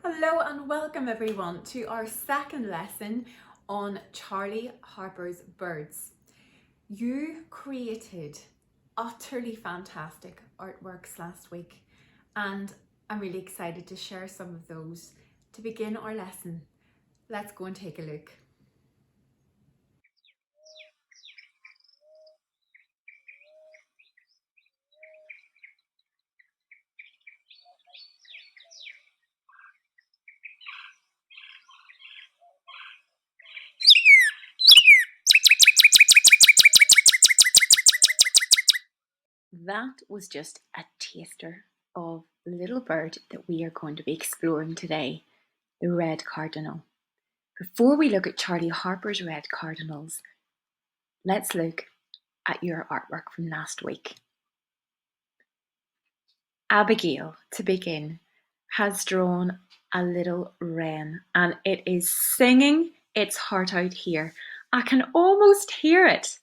Hello and welcome everyone to our second lesson on Charlie Harper's birds. You created utterly fantastic artworks last week and I'm really excited to share some of those. To begin our lesson, let's go and take a look. That was just a taster of the little bird that we are going to be exploring today, the red cardinal. Before we look at Charlie Harper's red cardinals, let's look at your artwork from last week. Abigail, to begin, has drawn a little wren and it is singing its heart out here. I can almost hear it.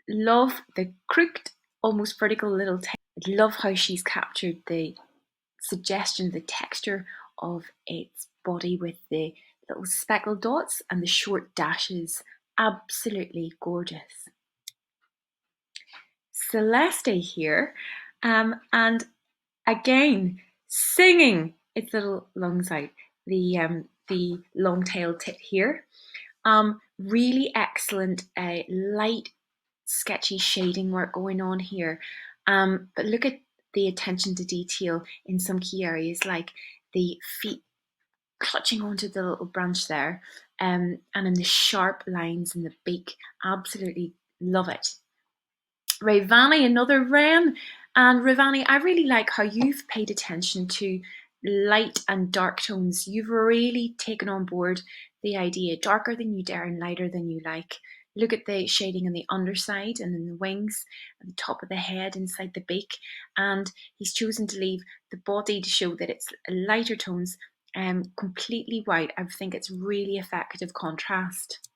Love the crooked, almost vertical little tail. Love how she's captured the suggestion, the texture of its body with the little speckled dots and the short dashes. Absolutely gorgeous. Celeste here, and again singing its little lungs out. The long-tailed tit here. Really excellent, light, sketchy shading work going on here. But look at the attention to detail in some key areas, like the feet clutching onto the little branch there, and in the sharp lines in the beak. Absolutely love it. Rayvani, another wren. And Rayvani, I really like how you've paid attention to light and dark tones. You've really taken on board the idea, darker than you dare and lighter than you like. Look at the shading on the underside and in the wings, at the top of the head, inside the beak. And he's chosen to leave the body to show that it's lighter tones, completely white. I think it's really effective contrast.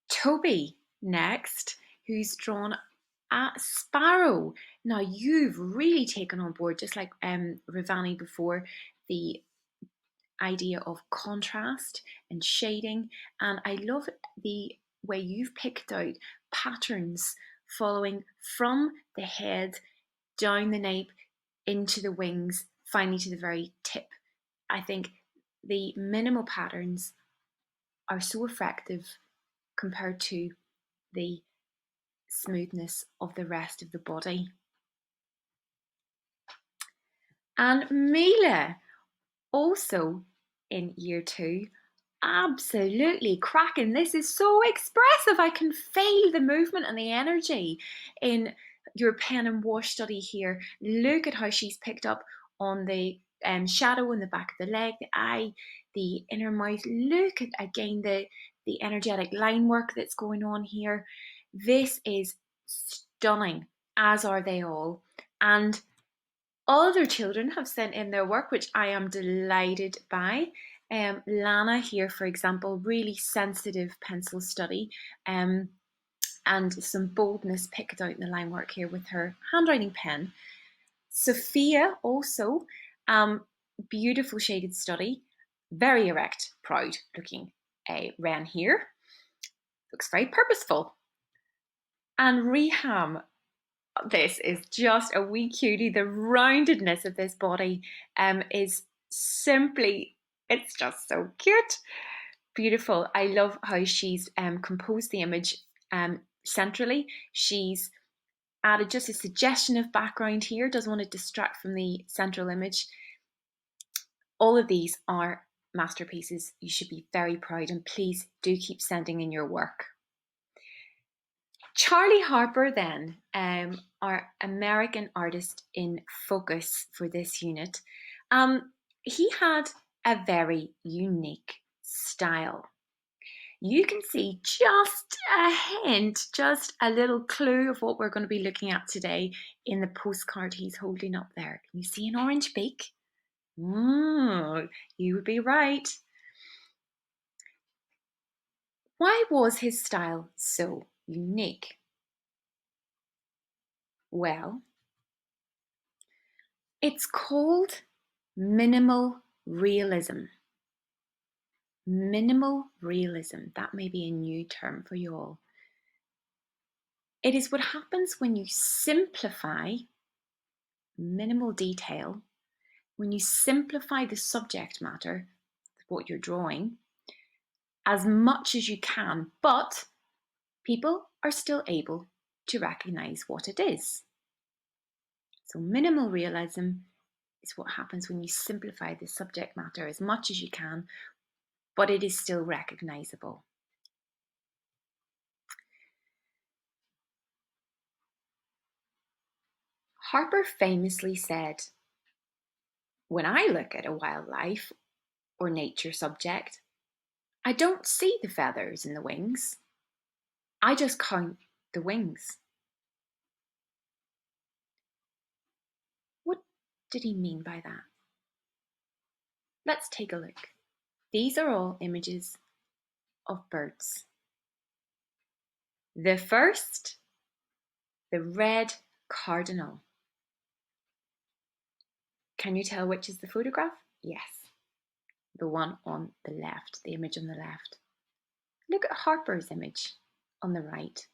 Toby next, who's drawn a sparrow. Now you've really taken on board, just like Rivani before, the idea of contrast and shading, and I love the way you've picked out patterns following from the head down the nape into the wings, finally to the very tip. I think the minimal patterns are so effective compared to the smoothness of the rest of the body. And Mila, also in year 2, absolutely cracking. This is so expressive. I can feel the movement and the energy in your pen and wash study here. Look at how she's picked up on the shadow in the back of the leg, the eye, the inner mouth. Look at again the energetic line work that's going on here. This is stunning, as are they all. And other children have sent in their work, which I am delighted by. Lana here, for example, really sensitive pencil study, and some boldness picked out in the line work here with her handwriting pen. Sophia also, beautiful shaded study, very erect, proud looking wren here. Looks very purposeful. And Reham, this is just a wee cutie. The roundedness of this body is simply, it's just so cute. Beautiful. I love how she's composed the image centrally. She's added just a suggestion of background here, doesn't want to distract from the central image. All of these are masterpieces. You should be very proud, and please do keep sending in your work. Charlie Harper then, our American artist in focus for this unit, he had a very unique style. You can see just a hint, just a little clue of what we're going to be looking at today in the postcard he's holding up there. Can you see an orange beak? You would be right. Why was his style so unique? Well, it's called minimal realism. Minimal realism, that may be a new term for you all. It is what happens when you simplify minimal detail, when you simplify the subject matter, what you're drawing, as much as you can, but people are still able to recognize what it is. So minimal realism is what happens when you simplify the subject matter as much as you can, but it is still recognizable. Harper famously said, "When I look at a wildlife or nature subject, I don't see the feathers in the wings. I just count the wings." What did he mean by that? Let's take a look. These are all images of birds. The first, the red cardinal. Can you tell which is the photograph? Yes, the one on the left, the image on the left. Look at Harper's image on the right.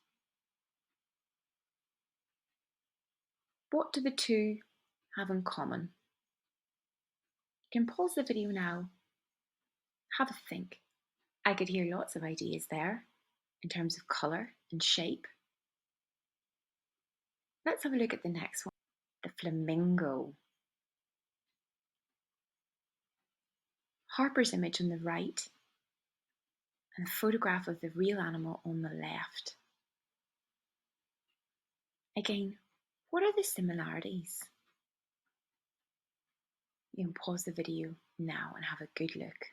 What do the two have in common? You can pause the video now, have a think. I could hear lots of ideas there in terms of colour and shape. Let's have a look at the next one, the flamingo. Harper's image on the right and a photograph of the real animal on the left. Again, what are the similarities? You can pause the video now and have a good look.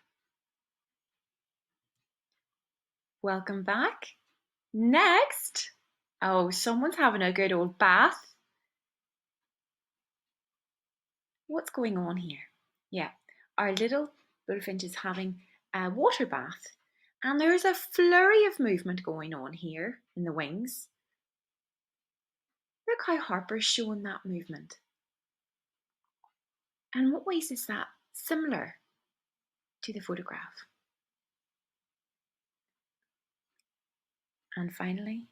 Welcome back. Next, oh, someone's having a good old bath. What's going on here? Yeah, our little bullfinch is having a water bath, and there's a flurry of movement going on here in the wings. Look how Harper's showing that movement. And what ways is that similar to the photograph? And finally,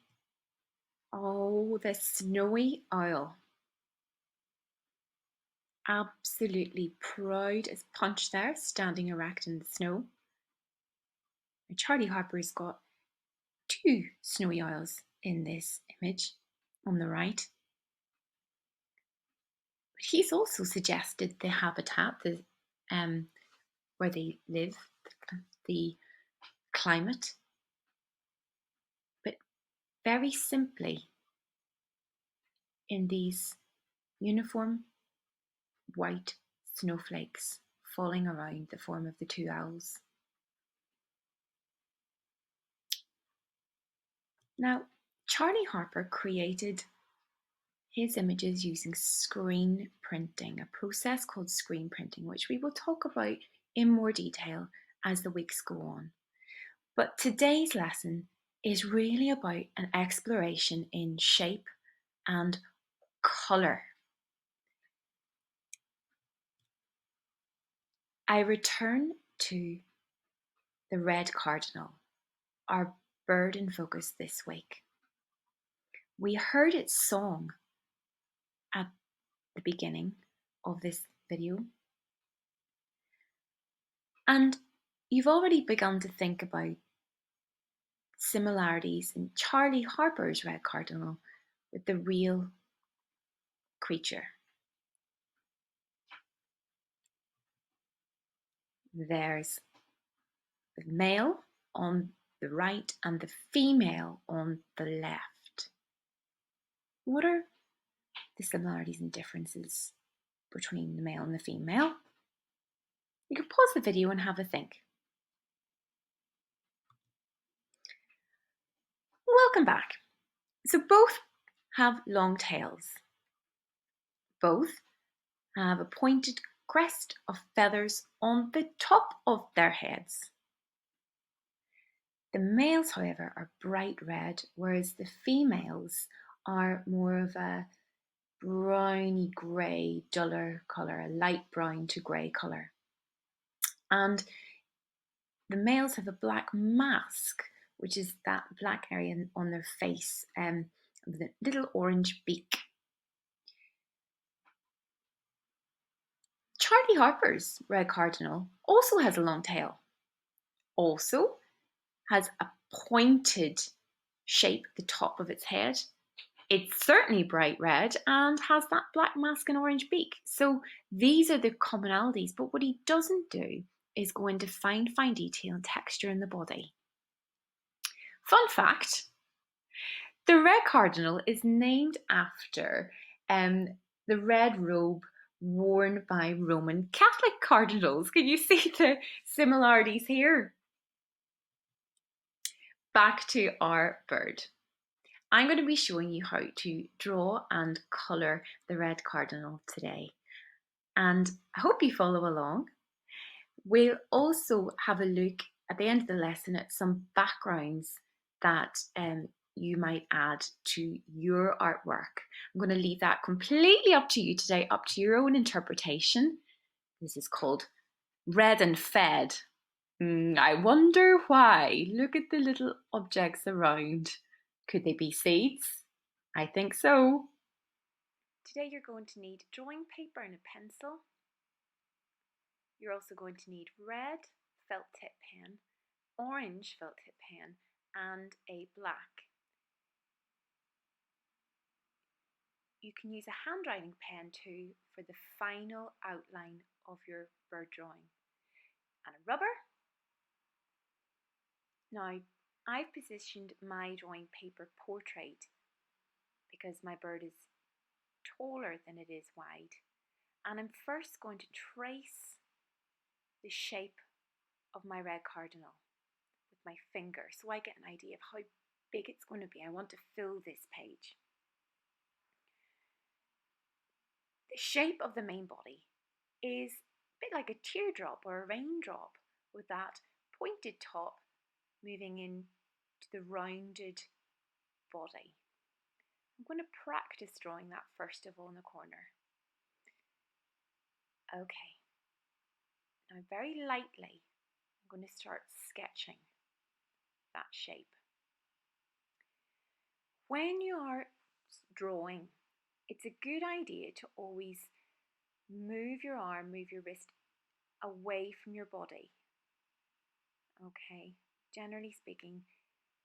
oh, the snowy owl. Absolutely proud as punch there, standing erect in the snow. Now, Charley Harper's got two snowy owls in this image on the right. But he's also suggested the habitat, where they live, the climate. But very simply, in these uniform white snowflakes falling around the form of the two owls. Now, Charley Harper created his images using screen printing, a process called screen printing, which we will talk about in more detail as the weeks go on. But today's lesson is really about an exploration in shape and colour. I return to the red cardinal, our bird in focus this week. We heard its song at the beginning of this video, and you've already begun to think about similarities in Charley Harper's red cardinal with the real creature. There's the male on the right and the female on the left. What are the similarities and differences between the male and the female? You can pause the video and have a think. Welcome back. So both have long tails. Both have a pointed crest of feathers on the top of their heads. The males, however, are bright red, whereas the females are more of a browny grey, duller colour, a light brown to grey colour. And the males have a black mask, which is that black area on their face, with a little orange beak. Charley Harper's red cardinal also has a long tail, also has a pointed shape at the top of its head. It's certainly bright red and has that black mask and orange beak. So these are the commonalities, but what he doesn't do is go into fine detail and texture in the body. Fun fact, the red cardinal is named after the red robe worn by Roman Catholic cardinals. Can you see the similarities here? Back to our bird. I'm going to be showing you how to draw and colour the red cardinal today. And I hope you follow along. We'll also have a look at the end of the lesson at some backgrounds that you might add to your artwork. I'm going to leave that completely up to you today, up to your own interpretation. This is called Red and Fed. I wonder why. Look at the little objects around. Could they be seeds? I think so. Today you're going to need drawing paper and a pencil. You're also going to need red felt tip pen, orange felt tip pen, and a black. You can use a handwriting pen too for the final outline of your bird drawing. And a rubber. Now, I've positioned my drawing paper portrait because my bird is taller than it is wide. And I'm first going to trace the shape of my red cardinal with my finger so I get an idea of how big it's going to be. I want to fill this page. The shape of the main body is a bit like a teardrop or a raindrop with that pointed top moving into the rounded body. I'm going to practice drawing that first of all in the corner. Okay, now very lightly I'm going to start sketching that shape. When you are drawing, it's a good idea to always move your arm, move your wrist away from your body. Okay, generally speaking,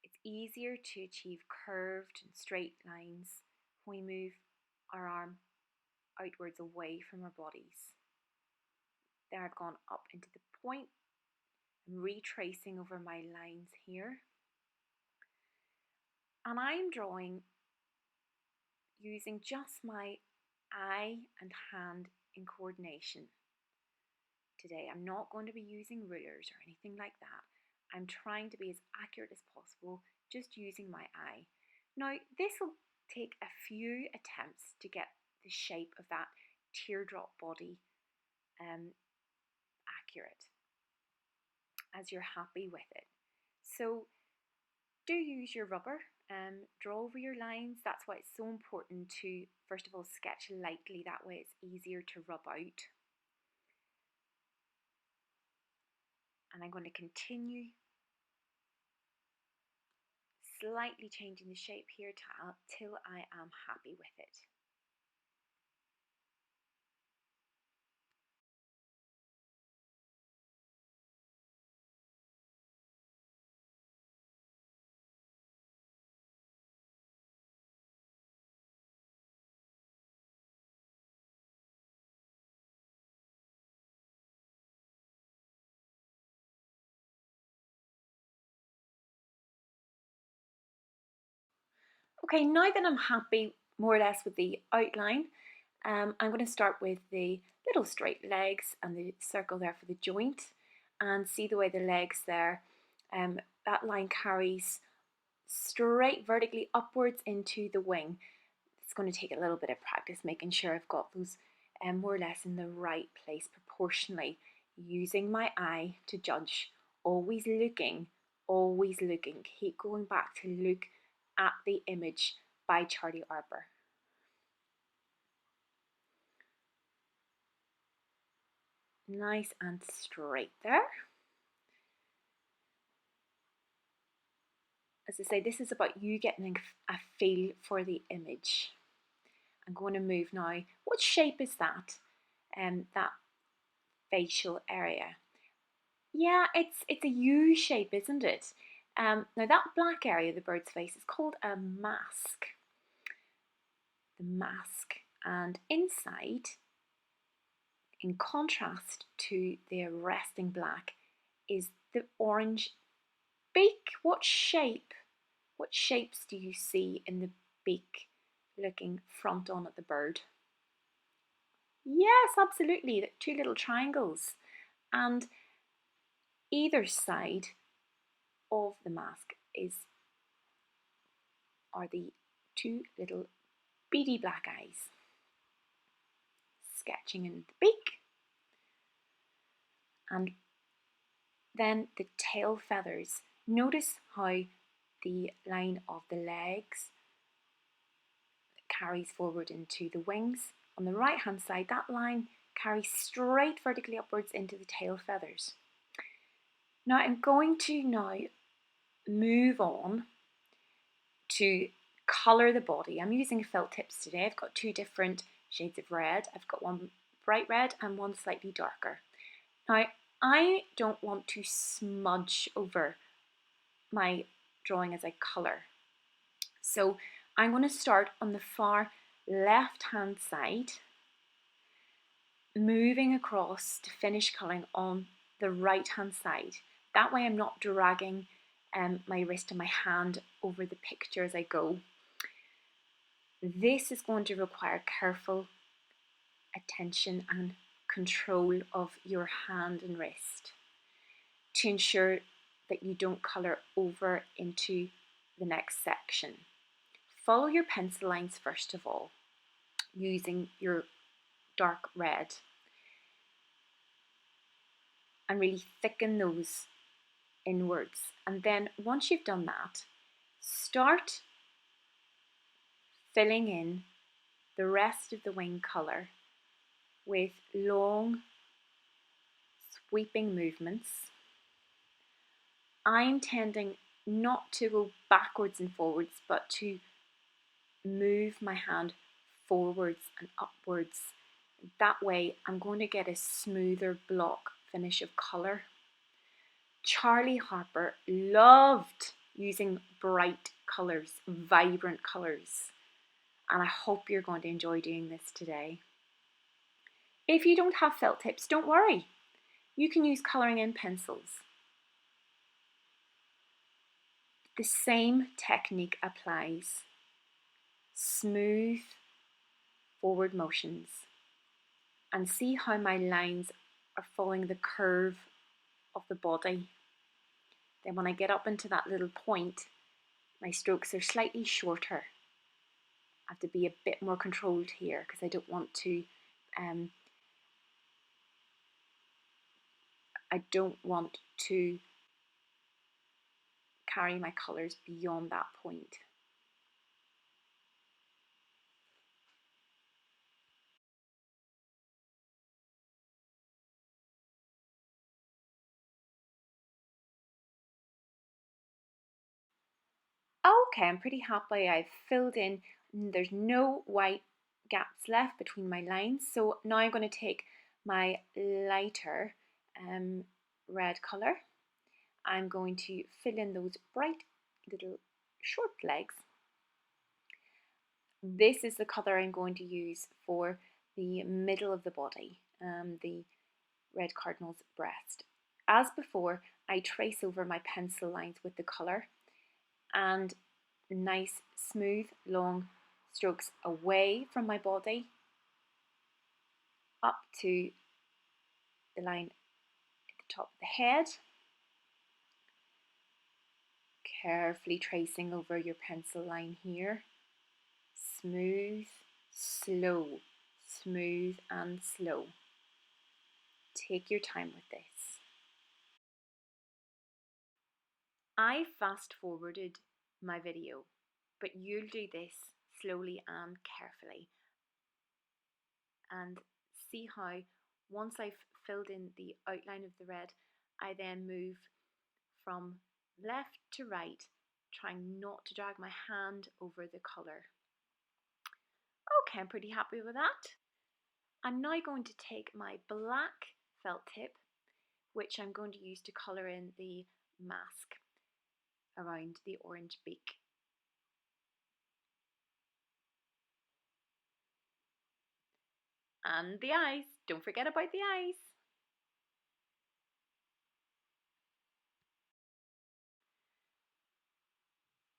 it's easier to achieve curved and straight lines when we move our arm outwards away from our bodies. There I've gone up into the point. I'm retracing over my lines here. And I'm drawing using just my eye and hand in coordination. Today I'm not going to be using rulers or anything like that. I'm trying to be as accurate as possible, just using my eye. Now this will take a few attempts to get the shape of that teardrop body accurate, as you're happy with it. So do use your rubber, draw over your lines. That's why it's so important to first of all sketch lightly, that way it's easier to rub out. And I'm going to continue slightly changing the shape here till I am happy with it. Okay, now that I'm happy more or less with the outline, I'm going to start with the little straight legs and the circle there for the joint, and see the way the legs there, that line carries straight vertically upwards into the wing. It's going to take a little bit of practice making sure I've got those more or less in the right place proportionally, using my eye to judge, always looking, keep going back to look at the image by Charley Harper. . Nice and straight there. As I say, this is about you getting a feel for the image. I'm going to move now. What shape is that? That facial area. Yeah, it's a U shape, isn't it? Now that black area of the bird's face is called a mask. The mask. And inside, in contrast to the arresting black, is the orange beak. What shapes do you see in the beak looking front on at the bird? Yes, absolutely, the two little triangles. And either side of the mask are the two little beady black eyes sketching in the beak. And then the tail feathers. Notice how the line of the legs carries forward into the wings. On the right hand side, that line carries straight vertically upwards into the tail feathers. Now I'm going to move on to colour the body. I'm using felt tips today. I've got two different shades of red. I've got one bright red and one slightly darker. Now I don't want to smudge over my drawing as I colour. So I'm going to start on the far left hand side, moving across to finish colouring on the right hand side. That way I'm not dragging my wrist and my hand over the picture as I go. This is going to require careful attention and control of your hand and wrist to ensure that you don't colour over into the next section. Follow your pencil lines first of all, using your dark red, and really thicken those inwards. And then once you've done that, start filling in the rest of the wing colour with long sweeping movements. I'm tending not to go backwards and forwards, but to move my hand forwards and upwards. That way I'm going to get a smoother block finish of colour. Charley Harper loved using bright colours, vibrant colours, and I hope you're going to enjoy doing this today. If you don't have felt tips, don't worry. You can use colouring in pencils. The same technique applies. Smooth forward motions, and see how my lines are following the curve of the body. Then when I get up into that little point, my strokes are slightly shorter. I have to be a bit more controlled here because I don't want to carry my colours beyond that point. Okay, I'm pretty happy I've filled in. There's no white gaps left between my lines. So now I'm going to take my lighter red colour. I'm going to fill in those bright little short legs. This is the colour I'm going to use for the middle of the body, the red cardinal's breast. As before, I trace over my pencil lines with the colour, and nice smooth long strokes away from my body up to the line at the top of the head, carefully tracing over your pencil line here. Smooth, slow, smooth and slow. Take your time with this. I fast forwarded my video, but you'll do this slowly and carefully and see how Once I've filled in the outline of the red, I then move from left to right, trying not to drag my hand over the colour. Okay, I'm pretty happy with that. I'm now going to take my black felt tip, which I'm going to use to colour in the mask around the orange beak. And the eyes, don't forget about the eyes.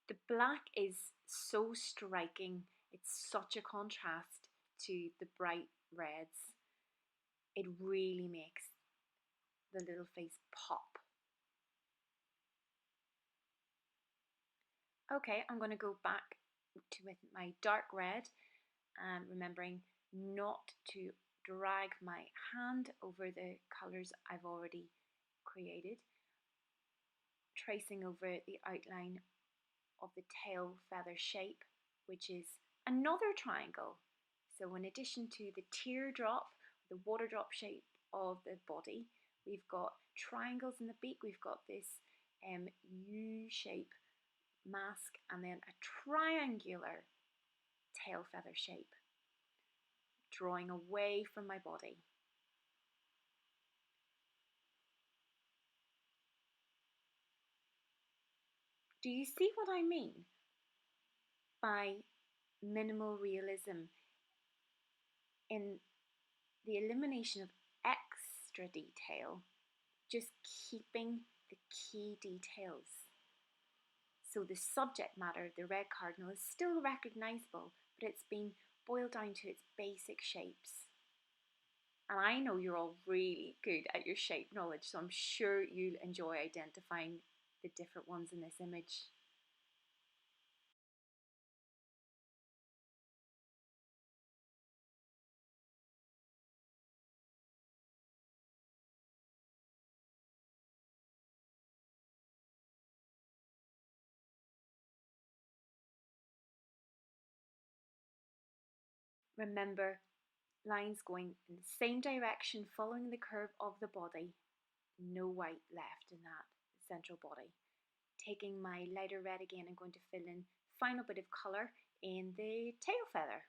The black is so striking, it's such a contrast to the bright reds. It really makes the little face pop. Okay, I'm going to go back to with my dark red and remembering not to drag my hand over the colours I've already created. Tracing over the outline of the tail feather shape, which is another triangle. So in addition to the teardrop, the water drop shape of the body, we've got triangles in the beak, we've got this U shape mask, and then a triangular tail feather shape, drawing away from my body. Do you see what I mean by minimal realism in the elimination of extra detail, just keeping the key details? So the subject matter, the red cardinal, is still recognisable, but it's been boiled down to its basic shapes. And I know you're all really good at your shape knowledge, so I'm sure you'll enjoy identifying the different ones in this image. Remember, lines going in the same direction following the curve of the body. No white left in that central body. Taking my lighter red again, I'm going to fill in final bit of colour in the tail feather.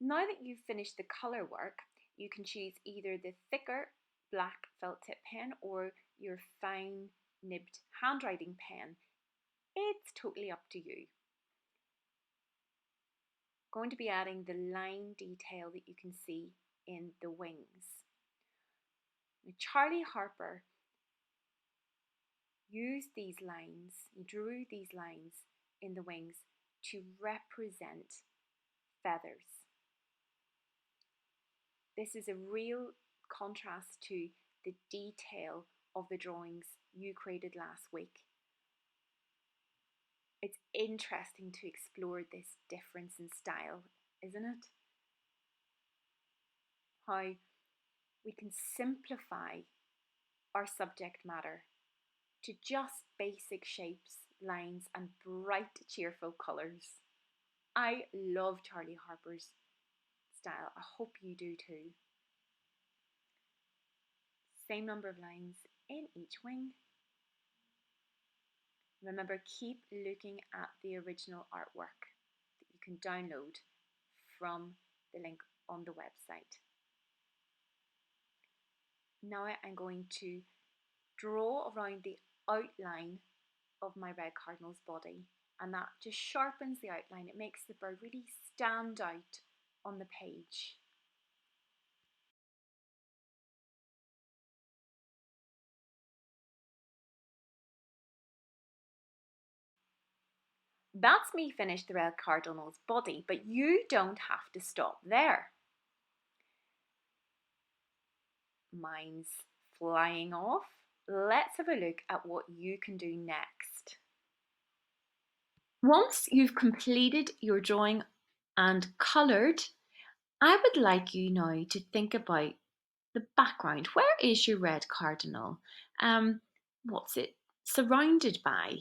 Now that you've finished the colour work, you can choose either the thicker black felt tip pen or your fine nibbed handwriting pen. It's totally up to you. Going to be adding the line detail that you can see in the wings. Now, Charley Harper used these lines, he drew these lines in the wings to represent feathers. This is a real contrast to the detail of the drawings you created last week. It's interesting to explore this difference in style, isn't it? How we can simplify our subject matter to just basic shapes, lines, and bright, cheerful colours. I love Charley Harper's style. I hope you do too. Same number of lines in each wing. Remember, keep looking at the original artwork that you can download from the link on the website. Now I'm going to draw around the outline of my red cardinal's body, and that just sharpens the outline. It makes the bird really stand out on the page. That's me finished the red cardinal's body, but you don't have to stop there. Mine's flying off. Let's have a look at what you can do next. Once you've completed your drawing and coloured, I would like you now to think about the background. Where is your red cardinal? What's it surrounded by?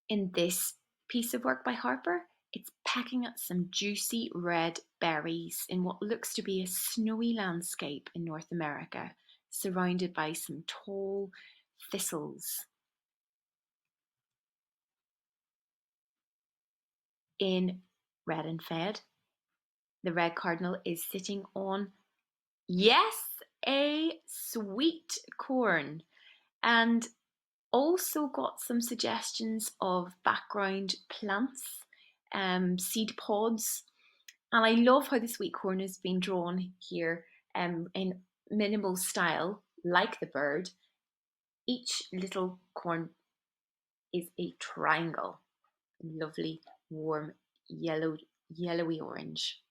In this piece of work by Harper, it's pecking at some juicy red berries in what looks to be a snowy landscape in North America, surrounded by some tall thistles. In Red and Fed, the red cardinal is sitting on, yes, a sweet corn, and also got some suggestions of background plants, seed pods. And I love how the sweet corn has been drawn here in minimal style, like the bird. Each little corn is a triangle, lovely, warm, yellowy orange.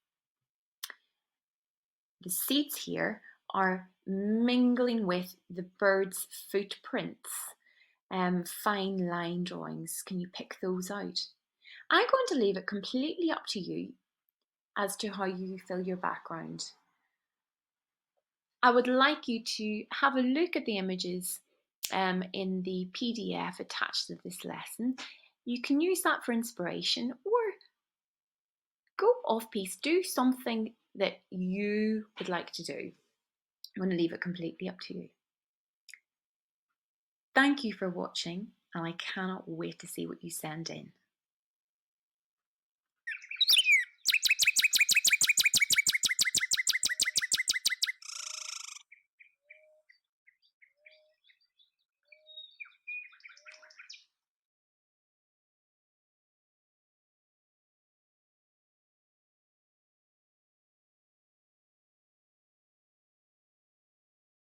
The seeds here are mingling with the bird's footprints. Fine line drawings. Can you pick those out? I'm going to leave it completely up to you as to how you fill your background. I would like you to have a look at the images in the PDF attached to this lesson. You can use that for inspiration or go off piece, do something that you would like to do. I'm going to leave it completely up to you. Thank you for watching, and I cannot wait to see what you send in.